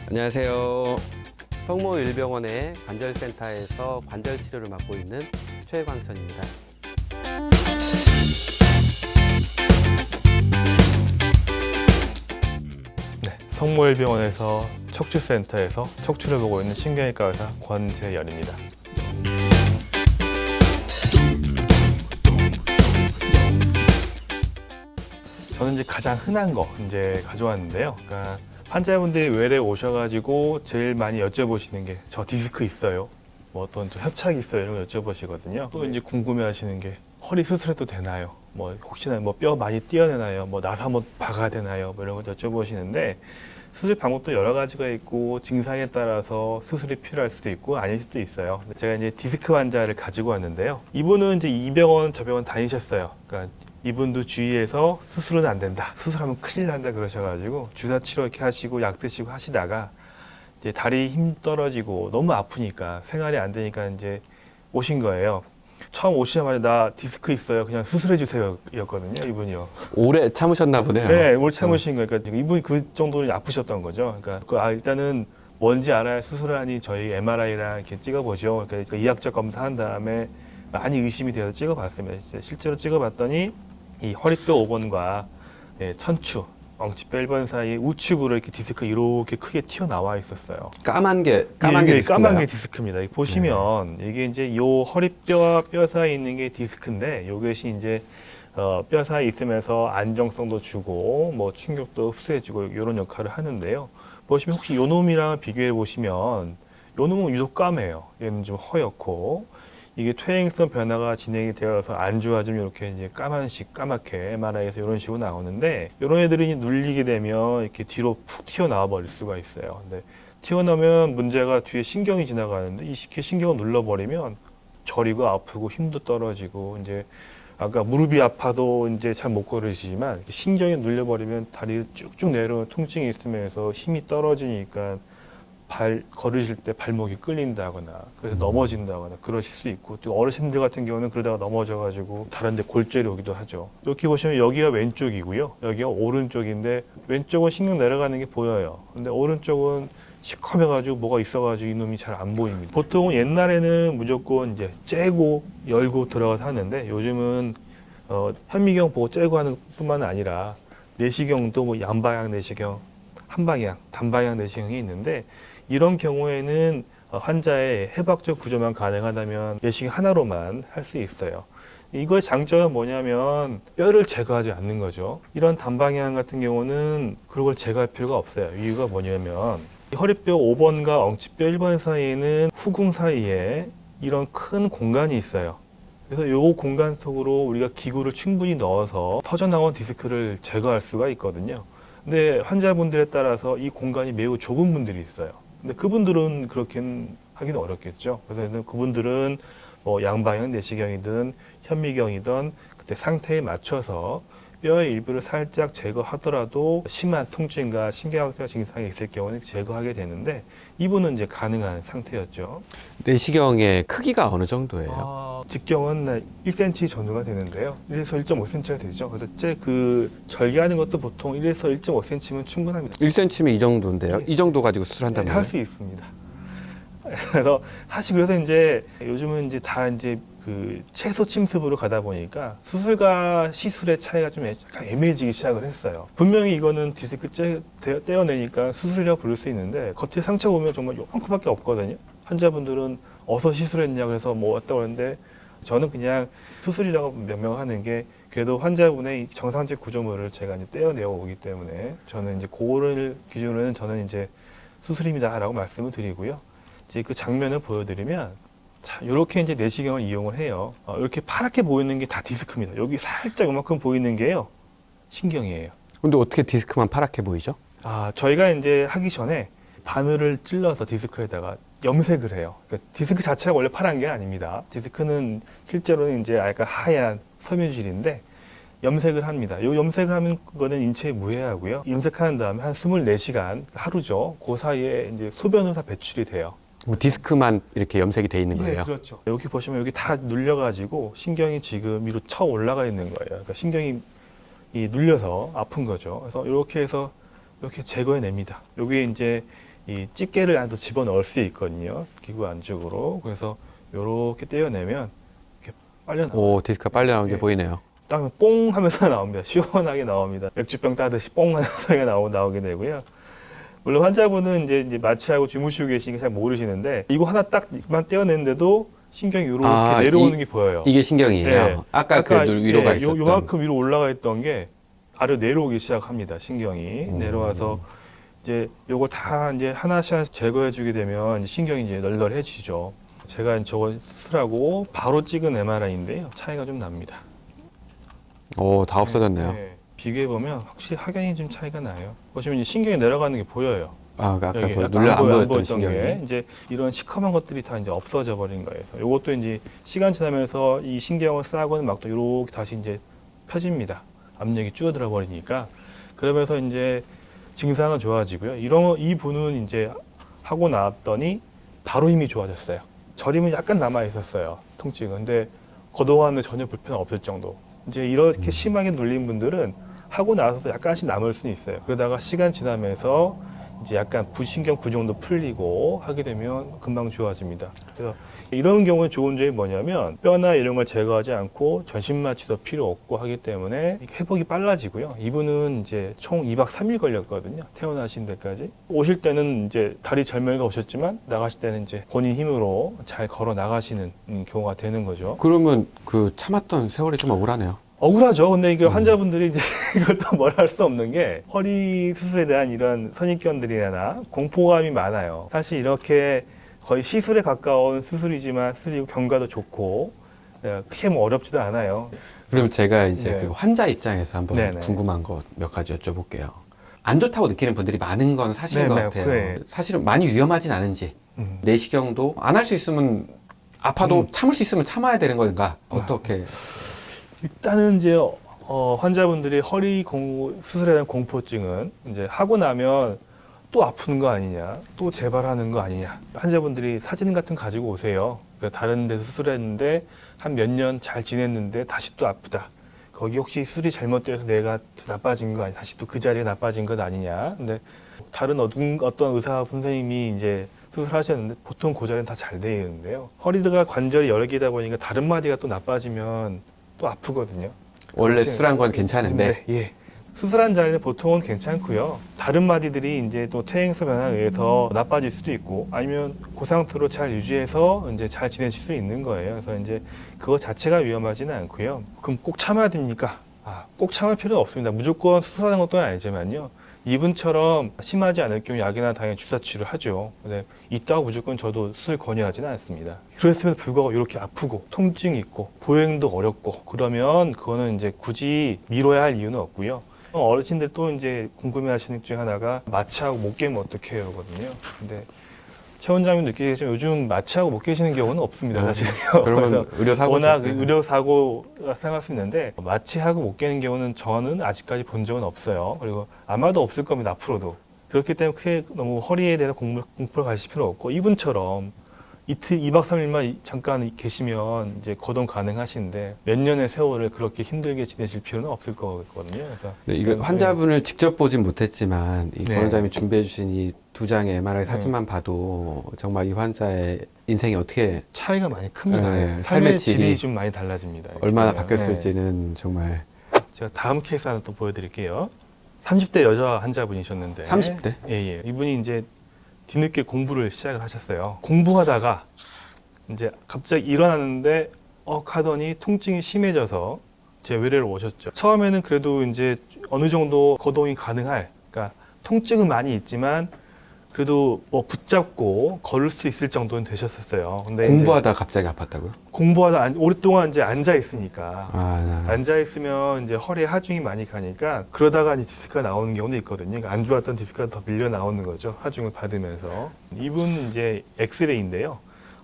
안녕하세요. 성모일병원의 관절센터에서 관절 치료를 맡고 있는 최광천입니다. 네, 성모일병원에서 척추센터에서 척추를 보고 있는 신경외과 의사 권재열입니다. 저는 이제 가장 흔한 거 이제 가져왔는데요. 그러니까 환자분들이 외래 오셔가지고 제일 많이 여쭤보시는 게 저 디스크 있어요? 뭐 어떤 저 협착 있어요? 이런 거 여쭤보시거든요. 또 이제 궁금해하시는 게 허리 수술해도 되나요? 뭐 혹시나 뭐 뼈 많이 띄어내나요? 뭐 나사 한번 박아야 되나요? 뭐 이런 거 여쭤보시는데 수술 방법도 여러 가지가 있고 증상에 따라서 수술이 필요할 수도 있고 아닐 수도 있어요. 제가 이제 디스크 환자를 가지고 왔는데요. 이분은 이제 이 병원 저 병원 다니셨어요. 그러니까 이분도 주위에서 수술은 안 된다, 수술하면 큰일 난다 그러셔가지고 주사 치료 이렇게 하시고 약 드시고 하시다가 이제 다리 힘 떨어지고 너무 아프니까 생활이 안 되니까 이제 오신 거예요. 처음 오시자마자 나 디스크 있어요, 그냥 수술해 주세요 였거든요. 이분이요. 오래 참으셨나 보네요. 네, 오래 참으신 거니까 이분이 그 정도로 아프셨던 거죠. 그러니까 일단은 뭔지 알아야 수술을 하니 저희 MRI랑 이렇게 찍어보죠. 그러니까 이학적 검사한 다음에 많이 의심이 되어서 찍어봤습니다. 실제로 찍어봤더니 이 허리뼈 5번과 천추, 엉치뼈 1번 사이 우측으로 이렇게 디스크 이렇게 크게 튀어나와 있었어요. 까만 게 까만 게 디스크인가요? 디스크입니다. 보시면 이게 이제 요 허리뼈와 뼈 사이에 있는 게 디스크인데 이것이 이제 뼈 사이에 있으면서 안정성도 주고 뭐 충격도 흡수해주고 이런 역할을 하는데요. 보시면 혹시 요 놈이랑 비교해 보시면 요 놈은 유독 까매요. 얘는 좀 허옇고 이게 퇴행성 변화가 진행이 되어서 안 좋아지면 이렇게 이제 까맣게 MRI에서 이런 식으로 나오는데 이런 애들이 눌리게 되면 이렇게 뒤로 푹 튀어나와 버릴 수가 있어요. 근데 튀어나오면 문제가 뒤에 신경이 지나가는데 이 신경을 눌러버리면 저리고 아프고 힘도 떨어지고 이제 아까 무릎이 아파도 이제 잘 못 걸으시지만 신경이 눌려버리면 다리를 쭉쭉 내려오는 통증이 있으면서 힘이 떨어지니까 걸으실 때 발목이 끌린다거나 그래서 넘어진다거나 그러실 수 있고 또 어르신들 같은 경우는 그러다가 넘어져가지고 다른 데 골절이 오기도 하죠. 이렇게 보시면 여기가 왼쪽이고요. 여기가 오른쪽인데 왼쪽은 신경 내려가는 게 보여요. 근데 오른쪽은 시커매가지고 뭐가 있어가지고 이놈이 잘 안 보입니다. 보통은 옛날에는 무조건 이제 째고 열고 들어가서 하는데 요즘은 현미경 보고 째고 하는 뿐만 아니라 내시경도 뭐 양방향 내시경, 한방향, 단방향 내시경이 있는데 이런 경우에는 환자의 해박적 구조만 가능하다면 내시경 하나로만 할 수 있어요. 이거의 장점은 뭐냐면 뼈를 제거하지 않는 거죠. 이런 단방향 같은 경우는 그런 걸 제거할 필요가 없어요. 이유가 뭐냐면 허리뼈 5번과 엉치뼈 1번 사이에는 후궁 사이에 이런 큰 공간이 있어요. 그래서 이 공간 속으로 우리가 기구를 충분히 넣어서 터져나온 디스크를 제거할 수가 있거든요. 근데 환자분들에 따라서 이 공간이 매우 좁은 분들이 있어요. 근데 그분들은 그렇게 하기는 어렵겠죠. 그래서 그분들은 뭐 양방향 내시경이든 현미경이든 그때 상태에 맞춰서 뼈의 일부를 살짝 제거하더라도 심한 통증과 신경학적 증상이 있을 경우는 제거하게 되는데 이분은 이제 가능한 상태였죠. 내시경의 크기가 어느 정도예요? 직경은 1cm 정도가 되는데요. 1에서 1.5cm가 되죠. 그래서 그 절개하는 것도 보통 1에서 1.5cm면 충분합니다. 1cm면 이 정도인데요. 네. 이 정도 가지고 수술한다면 할 수 있습니다. 그래서 사실 그래서 이제 요즘은 이제 다 이제 그 최소 침습으로 가다 보니까 수술과 시술의 차이가 좀 약간 애매해지기 시작을 했어요. 분명히 이거는 디스크 떼어내니까 수술이라고 부를 수 있는데 겉에 상처 보면 정말 요만큼밖에 없거든요. 환자분들은 어서 시술했냐 그래서 뭐 왔다고 하는데 저는 그냥 수술이라고 명명하는 게 그래도 환자분의 정상적 구조물을 제가 이제 떼어내어 오기 때문에 저는 이제 그거를 기준으로는 저는 이제 수술입니다라고 말씀을 드리고요. 이제 그 장면을 보여드리면 자, 이렇게 이제 내시경을 이용을 해요. 이렇게 파랗게 보이는 게 다 디스크입니다. 여기 살짝 이만큼 보이는 게요, 신경이에요. 근데 어떻게 디스크만 파랗게 보이죠? 저희가 이제 하기 전에 바늘을 찔러서 디스크에다가 염색을 해요. 그러니까 디스크 자체가 원래 파란 게 아닙니다. 디스크는 실제로는 이제 약간 하얀 섬유질인데 염색을 합니다. 이 염색을 하는 거는 인체에 무해하고요. 염색하는 다음에 한 24시간, 하루죠. 그 사이에 이제 소변으로 다 배출이 돼요. 디스크만 이렇게 염색이 돼 있는 거예요? 네, 그렇죠. 여기 보시면 여기 다 눌려가지고 신경이 지금 위로 쳐 올라가 있는 거예요. 그러니까 신경이 눌려서 아픈 거죠. 그래서 이렇게 해서 이렇게 제거해냅니다. 여기에 이제 이 집게를 안에 또 집어넣을 수 있거든요. 기구 안쪽으로. 그래서 요렇게 떼어내면 이렇게 빨려 나와요. 오, 디스크가 빨려 나오는 게 네. 보이네요. 딱 뽕 하면서 나옵니다. 시원하게 나옵니다. 맥주병 따듯이 뽕 하는 소리가 나오게 되고요. 물론 환자분은 이제 마취하고 주무시고 계시니까 잘 모르시는데 이거 하나 딱만 떼어냈는데도 신경이 이렇게 내려오는 게 보여요. 이게 신경이에요. 네. 아까 그 위로가 네, 있었던. 요만큼 위로 올라가 있던 게 아래로 내려오기 시작합니다. 신경이 내려와서 이제 요거 다 이제 하나씩 제거해 주게 되면 신경이 이제 널널해지죠. 제가 저거 수술하고 바로 찍은 MRI인데요. 차이가 좀 납니다. 오, 다 없어졌네요. 네. 비교해 보면 확실히 확연히 좀 차이가 나요. 보시면 이제 신경이 내려가는 게 보여요. 아, 아까 여기 약간 눌러 안 보였던 보였던 신경이. 게 이제 이런 시커먼 것들이 다 이제 없어져 버린 거예요. 그래서 이것도 이제 시간 지나면서 이 신경을 싸고는 막 또 이렇게 다시 이제 펴집니다. 압력이 줄어들어 버리니까 그러면서 이제 증상은 좋아지고요. 이 분은 이제 하고 나왔더니 바로 힘이 좋아졌어요. 저림은 약간 남아 있었어요. 통증은. 근데 그동안은 전혀 불편 없을 정도. 이제 이렇게 심하게 눌린 분들은 하고 나서도 약간씩 남을 수는 있어요. 그러다가 시간 지나면서 이제 약간 부신경 구정도 풀리고 하게 되면 금방 좋아집니다. 그래서 이런 경우에 좋은 점이 뭐냐면 뼈나 이런 걸 제거하지 않고 전신 마취도 필요 없고 하기 때문에 회복이 빨라지고요. 이분은 이제 총 2박 3일 걸렸거든요. 퇴원하신 데까지. 오실 때는 이제 다리 절면가 오셨지만 나가실 때는 이제 본인 힘으로 잘 걸어 나가시는 경우가 되는 거죠. 그러면 그 참았던 세월이 좀 억울하네요. 억울하죠. 근데 이게 환자분들이 이제 이것도 뭘 할 수 없는 게 허리 수술에 대한 이런 선입견들이나 공포감이 많아요. 사실 이렇게 거의 시술에 가까운 수술이지만 수술이 경과도 좋고 크게 뭐 어렵지도 않아요. 그럼 제가 이제 네. 그 환자 입장에서 한번 네네. 궁금한 거 몇 가지 여쭤볼게요. 안 좋다고 느끼는 분들이 많은 건 사실인 것 네네, 같아요. 그래. 사실은 많이 위험하진 않은지 내시경도 안 할 수 있으면 아파도 참을 수 있으면 참아야 되는 건가? 어떻게? 일단은 이제 환자분들이 수술에 대한 공포증은 이제 하고 나면 또 아픈 거 아니냐, 또 재발하는 거 아니냐. 환자분들이 사진 같은 거 가지고 오세요. 그러니까 다른 데서 수술했는데 한 몇 년 잘 지냈는데 다시 또 아프다. 거기 혹시 수술이 잘못돼서 내가 나빠진 거 아니야? 다시 또 그 자리에 나빠진 것 아니냐? 근데 다른 어떤 의사 선생님이 이제 수술하셨는데 보통 그 자리는 다 잘 되는데요. 허리가 관절이 여러 개다 보니까 다른 마디가 또 나빠지면 또 아프거든요. 원래 그렇지. 수술한 건 괜찮은데 예. 수술한 자리는 보통은 괜찮고요. 다른 마디들이 이제 또 퇴행성 변화에 의해서 나빠질 수도 있고 아니면 그 상태로 잘 유지해서 이제 잘 지내실 수 있는 거예요. 그래서 이제 그거 자체가 위험하지는 않고요. 그럼 꼭 참아야 됩니까? 꼭 참을 필요는 없습니다. 무조건 수술하는 것도 아니지만요. 이분처럼 심하지 않을 경우 약이나 당연히 주사 치료를 하죠. 근데 있다고 무조건 저도 수술 권유하지는 않습니다. 그랬음에도 불구하고 이렇게 아프고 통증이 있고 보행도 어렵고 그러면 그거는 이제 굳이 미뤄야 할 이유는 없고요. 어르신들 또 이제 궁금해하시는 것 중 하나가 마취하고 못 깨면 어떻게 해요거든요. 근데 최 원장님 느끼시지만 요즘 마취하고 못 깨시는 경우는 없습니다. 사실요. 그러면 의료사고 워낙 의료사고가 생각할 수 있는데 마취하고 못 깨는 경우는 저는 아직까지 본 적은 없어요. 그리고 아마도 없을 겁니다. 앞으로도. 그렇기 때문에 크게 너무 허리에 대해서 공포를 가실 필요 없고 이분처럼 2박 3일만 잠깐 계시면 이제 거동 가능하신데 몇 년의 세월을 그렇게 힘들게 지내실 필요는 없을 거거든요. 그래서 네, 이거 환자분을 직접 보진 못했지만 이 네. 권원장님이 준비해 주신 이 두 장의 MRI 사진만 봐도 정말 이 환자의 인생이 어떻게 차이가 많이 큽니다. 네, 삶의 삶의 질이 질이 좀 많이 달라집니다. 얼마나 네. 바뀌었을지는 정말 제가 다음 케이스 하나 또 보여드릴게요. 30대 여자 환자분이셨는데 30대? 예. 이분이 이제 뒤늦게 공부를 시작을 하셨어요. 공부하다가 이제 갑자기 일어났는데 하더니 통증이 심해져서 제 외래로 오셨죠. 처음에는 그래도 이제 어느 정도 거동이 가능할, 그러니까 통증은 많이 있지만 그래도 뭐 붙잡고 걸을 수 있을 정도는 되셨었어요. 근데 공부하다 갑자기 아팠다고요? 공부하다 오랫동안 이제 앉아 있으니까 아, 앉아 있으면 이제 허리에 하중이 많이 가니까 그러다가 이제 디스크가 나오는 경우도 있거든요. 그러니까 안 좋았던 디스크가 더 밀려 나오는 거죠. 하중을 받으면서. 이분 이제 엑스레이인데요.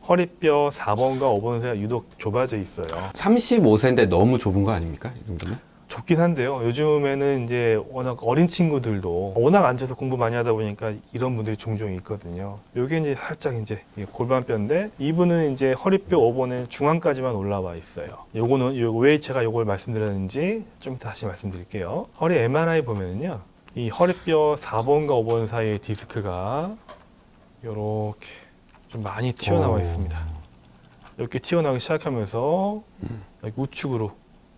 허리뼈 4번과 5번 사이가 유독 좁아져 있어요. 35세인데 너무 좁은 거 아닙니까? 이 정도면? 좁긴 한데요. 요즘에는 이제 워낙 어린 친구들도 워낙 앉아서 공부 많이 하다 보니까 이런 분들이 종종 있거든요. 요게 이제 살짝 이제 골반뼈인데 이분은 이제 허리뼈 5번에 중앙까지만 올라와 있어요. 요거는 왜 제가 요걸 말씀드렸는지 좀 다시 말씀드릴게요. 허리 MRI 보면은요. 이 허리뼈 4번과 5번 사이의 디스크가 이렇게 좀 많이 튀어나와 있습니다. 이렇게 튀어나오기 시작하면서 여기 우측으로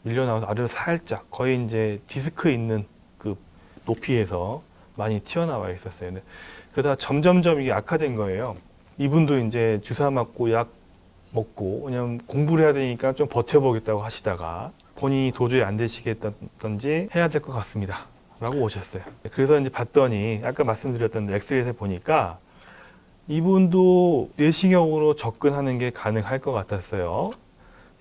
밀려나와서 아래로 살짝 거의 이제 디스크 있는 그 높이에서 많이 튀어나와 있었어요. 근데 그러다 점점점 이게 악화된 거예요. 이분도 이제 주사 맞고 약 먹고 왜냐면 공부를 해야 되니까 좀 버텨보겠다고 하시다가 본인이 도저히 안 되시겠다든지 해야 될 것 같습니다 라고 오셨어요. 그래서 이제 봤더니 아까 말씀드렸던 엑스레이에서 보니까 이분도 내시경으로 접근하는 게 가능할 것 같았어요.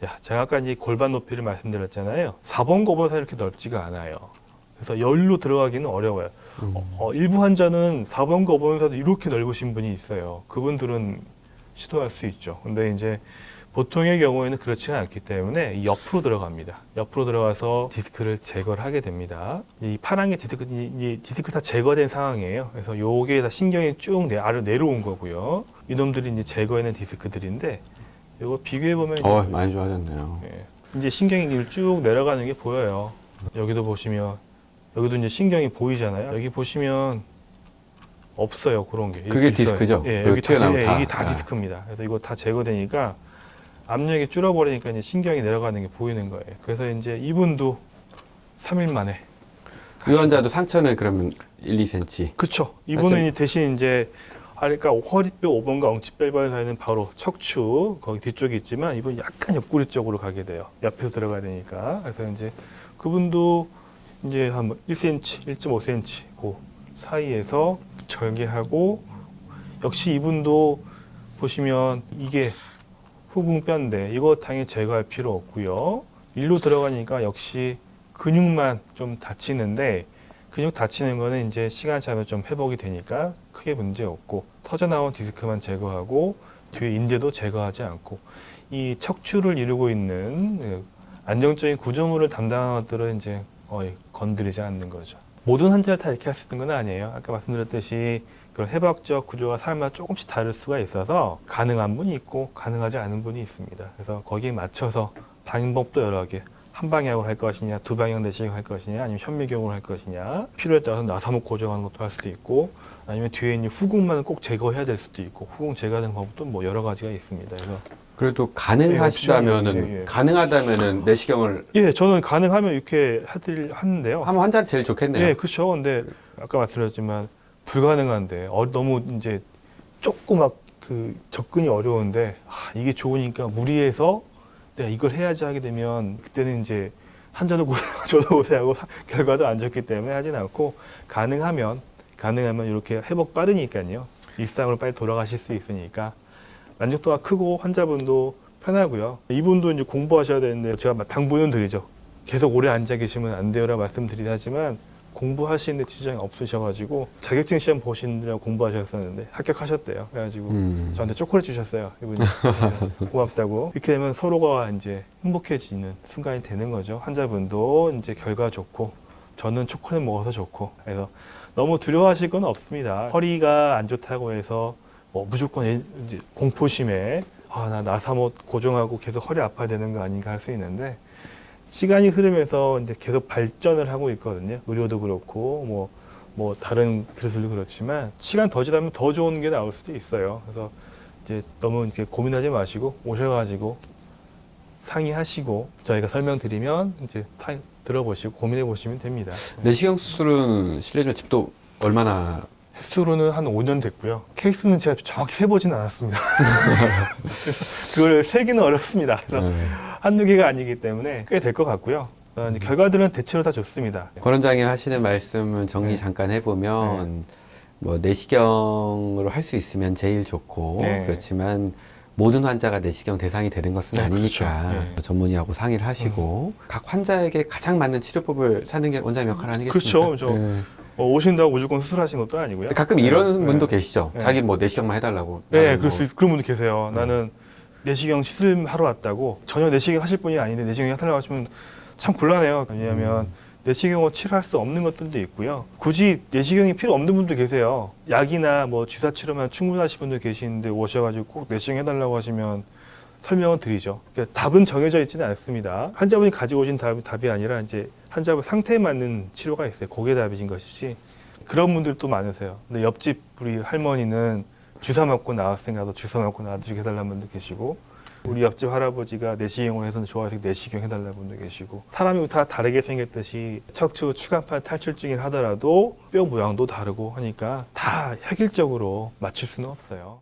야, 제가 아까 이제 골반 높이를 말씀드렸잖아요. 4번 거보다 이렇게 넓지가 않아요. 그래서 여기로 들어가기는 어려워요. 일부 환자는 4번 거보다도 이렇게 넓으신 분이 있어요. 그분들은 시도할 수 있죠. 근데 이제 보통의 경우에는 그렇지가 않기 때문에 옆으로 들어갑니다. 옆으로 들어가서 디스크를 제거를 하게 됩니다. 이 파란 게 디스크 다 제거된 상황이에요. 그래서 요게 다 신경이 쭉 아래로 내려온 거고요. 이놈들이 이제 제거해낸 디스크들인데 이거 비교해 보면 많이 좋아졌네요. 예, 이제 신경이 쭉 내려가는 게 보여요. 여기도 보시면 여기도 이제 신경이 보이잖아요. 여기 보시면 없어요 그런 게. 그게 디스크죠? 예, 여기 여기 튀어나온 다, 다. 이게 다 디스크입니다. 그래서 이거 다 제거되니까 압력이 줄어버리니까 이제 신경이 내려가는 게 보이는 거예요. 그래서 이제 이분도 3일 만에. 이 환자도 상처는 그러면 1, 2cm. 그렇죠. 이분은 대신 이제 그러니까 허리뼈 5번과 엉치뼈 사이는 바로 척추 거기 뒤쪽이 있지만 이분 약간 옆구리 쪽으로 가게 돼요. 옆에서 들어가야 되니까. 그래서 이제 그분도 이제 한 1cm, 1.5cm 그 사이에서 절개하고 역시 이분도 보시면 이게 후궁뼈인데 이거 당연히 제거할 필요 없고요. 일로 들어가니까 역시 근육만 좀 다치는데 근육 다치는 거는 이제 시간 지나면 좀 회복이 되니까 크게 문제 없고 터져 나온 디스크만 제거하고 뒤에 인대도 제거하지 않고 이 척추를 이루고 있는 안정적인 구조물을 담당하는 것들은 이제 거의 건드리지 않는 거죠. 모든 환자를 다 이렇게 할 수 있는 건 아니에요. 아까 말씀드렸듯이 그런 해부학적 구조가 사람마다 조금씩 다를 수가 있어서 가능한 분이 있고 가능하지 않은 분이 있습니다. 그래서 거기에 맞춰서 방법도 여러 개. 한 방향으로 할 것이냐, 두 방향 내시경 할 것이냐, 아니면 현미경으로 할 것이냐, 필요에 따라서 나사목 고정하는 것도 할 수도 있고, 아니면 뒤에 있는 후궁만은 꼭 제거해야 될 수도 있고, 후궁 제거하는 방법도 뭐 여러 가지가 있습니다. 그래서 그래도 가능하시다면은 가능하다면은 내시경을 저는 가능하면 이렇게 하는데요. 하면 환자는 제일 좋겠네요. 네, 그렇죠. 근데 아까 말씀드렸지만 불가능한데 너무 이제 조금 막 그 접근이 어려운데 이게 좋으니까 무리해서 내가 이걸 해야지 하게 되면 그때는 이제 환자도 고생하고 저도 고생하고 결과도 안 좋기 때문에 하진 않고 가능하면 이렇게 회복 빠르니까요. 일상으로 빨리 돌아가실 수 있으니까 만족도가 크고 환자분도 편하고요. 이분도 이제 공부하셔야 되는데 제가 당부는 드리죠. 계속 오래 앉아 계시면 안 돼요라고 말씀드리긴 하지만 공부하시는데 지장이 없으셔가지고 자격증 시험 보시느라고 공부하셨었는데 합격하셨대요. 그래가지고 저한테 초콜릿 주셨어요. 이분이 고맙다고. 이렇게 되면 서로가 이제 행복해지는 순간이 되는 거죠. 환자분도 이제 결과 좋고 저는 초콜릿 먹어서 좋고. 그래서 너무 두려워하실 건 없습니다. 허리가 안 좋다고 해서 뭐 무조건 이제 공포심에 나 나사못 고정하고 계속 허리 아파야 되는 거 아닌가 할 수 있는데. 시간이 흐르면서 이제 계속 발전을 하고 있거든요. 의료도 그렇고, 뭐 다른 기술도 그렇지만, 시간 더 지나면 더 좋은 게 나올 수도 있어요. 그래서 이제 너무 이렇게 고민하지 마시고, 오셔가지고 상의하시고, 저희가 설명드리면 이제 들어보시고 고민해 보시면 됩니다. 내시경 수술은 실례지만 집도 얼마나 횟수로는 한 5년 됐고요. 케이스는 제가 정확히 세보지는 않았습니다. 그걸 세기는 어렵습니다. 그래서 한두 개가 아니기 때문에 꽤 될 것 같고요. 이제 결과들은 대체로 다 좋습니다. 권 원장님 하시는 말씀은 정리 잠깐 해보면 뭐 내시경으로 할 수 있으면 제일 좋고 그렇지만 모든 환자가 내시경 대상이 되는 것은 아니니까 그렇죠. 전문의하고 상의를 하시고 각 환자에게 가장 맞는 치료법을 찾는 게 원장님 역할 아니겠습니까? 그렇죠. 오신다고 무조건 수술하신 것도 아니고요. 가끔 이런 분도 계시죠. 자기 뭐 내시경만 해달라고. 네, 그런 분도 계세요. 나는 내시경 시술하러 왔다고 전혀 내시경 하실 분이 아닌데 내시경 해달라고 하시면 참 곤란해요. 왜냐하면 내시경을 치료할 수 없는 것들도 있고요. 굳이 내시경이 필요 없는 분도 계세요. 약이나 뭐 주사 치료만 충분하신 분도 계시는데 오셔가지고 꼭 내시경 해달라고 하시면 설명을 드리죠. 그러니까 답은 정해져 있지는 않습니다. 환자분이 가지고 오신 답이 아니라 이제 환자분 상태에 맞는 치료가 있어요. 거기에 답이신 것이지. 그런 분들도 많으세요. 근데 옆집 우리 할머니는 주사 맞고 나왔으니까 주사 맞고 나와주게 해달라는 분도 계시고, 우리 옆집 할아버지가 내시경을 해서 좋아해서 내시경 해달라는 분도 계시고, 사람이 다 다르게 생겼듯이 척추 추간판 탈출증을 하더라도 뼈 모양도 다르고 하니까 다 획일적으로 맞출 수는 없어요.